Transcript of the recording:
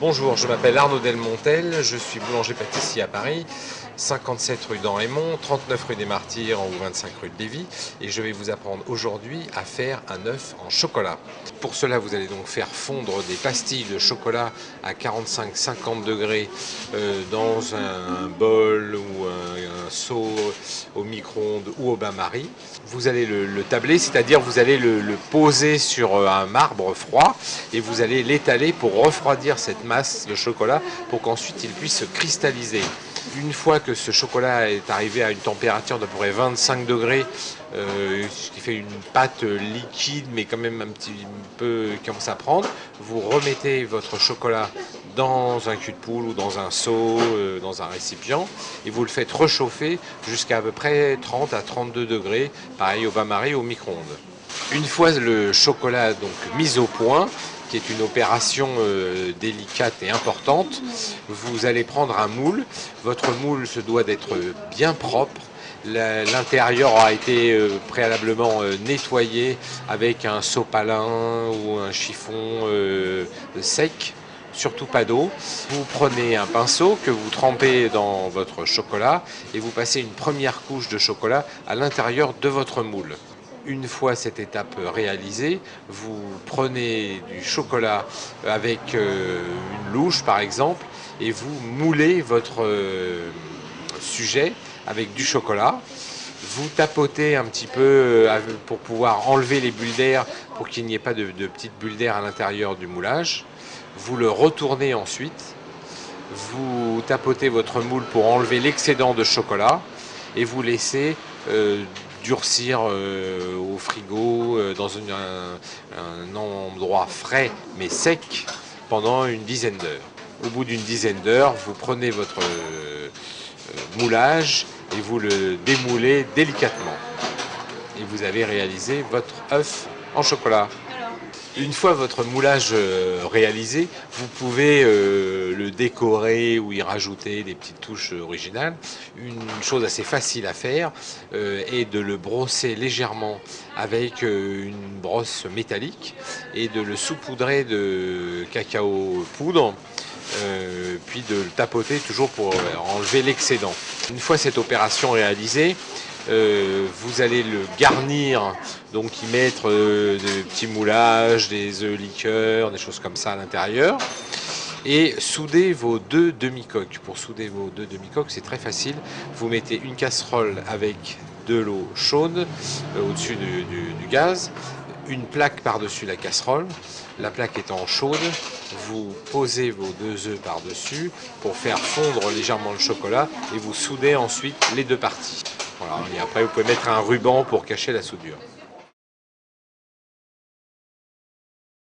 Bonjour, je m'appelle Arnaud Delmontel, je suis boulanger-pâtissier à Paris, 57 rue d'En-Raymond, 39 rue des Martyrs ou 25 rue de Lévis, et je vais vous apprendre aujourd'hui à faire un œuf en chocolat. Pour cela, vous allez donc faire fondre des pastilles de chocolat à 45-50 degrés dans un bol ou un seau au micro-ondes ou au bain-marie. Vous allez le tabler, c'est-à-dire vous allez le poser sur un marbre froid et vous allez l'étaler pour refroidir cette masse de chocolat pour qu'ensuite il puisse se cristalliser. Une fois que ce chocolat est arrivé à une température d'à peu près 25 degrés, ce qui fait une pâte liquide mais quand même un petit peu qui commence à prendre, vous remettez votre chocolat dans un cul de poule ou dans un seau, dans un récipient, et vous le faites réchauffer jusqu'à peu près 30 à 32 degrés, pareil au bain-marie ou au micro-ondes. Une fois le chocolat donc mis au point, qui est une opération délicate et importante, vous allez prendre un moule. Votre moule se doit d'être bien propre. L'intérieur a été préalablement nettoyé avec un sopalin ou un chiffon sec, surtout pas d'eau. Vous prenez un pinceau que vous trempez dans votre chocolat et vous passez une première couche de chocolat à l'intérieur de votre moule. Une fois cette étape réalisée, vous prenez du chocolat avec une louche par exemple et vous moulez votre sujet avec du chocolat. Vous tapotez un petit peu pour pouvoir enlever les bulles d'air pour qu'il n'y ait pas de petites bulles d'air à l'intérieur du moulage. Vous le retournez ensuite. Vous tapotez votre moule pour enlever l'excédent de chocolat et vous laissez durcir au frigo dans un endroit frais mais sec pendant une dizaine d'heures. Au bout d'une dizaine d'heures, vous prenez votre moulage et vous le démoulez délicatement. Et vous avez réalisé votre œuf en chocolat. Une fois votre moulage réalisé, vous pouvez le décorer ou y rajouter des petites touches originales. Une chose assez facile à faire est de le brosser légèrement avec une brosse métallique et de le saupoudrer de cacao poudre. Puis de le tapoter toujours pour enlever l'excédent. Une fois cette opération réalisée, vous allez le garnir, donc y mettre des petits moulages, des œufs liqueurs, des choses comme ça à l'intérieur. Et souder vos deux demi-coques. Pour souder vos deux demi-coques, c'est très facile. Vous mettez une casserole avec de l'eau chaude au-dessus du gaz, une plaque par-dessus la casserole. La plaque étant chaude, vous posez vos deux œufs par-dessus pour faire fondre légèrement le chocolat et vous soudez ensuite les deux parties. Voilà, et après vous pouvez mettre un ruban pour cacher la soudure.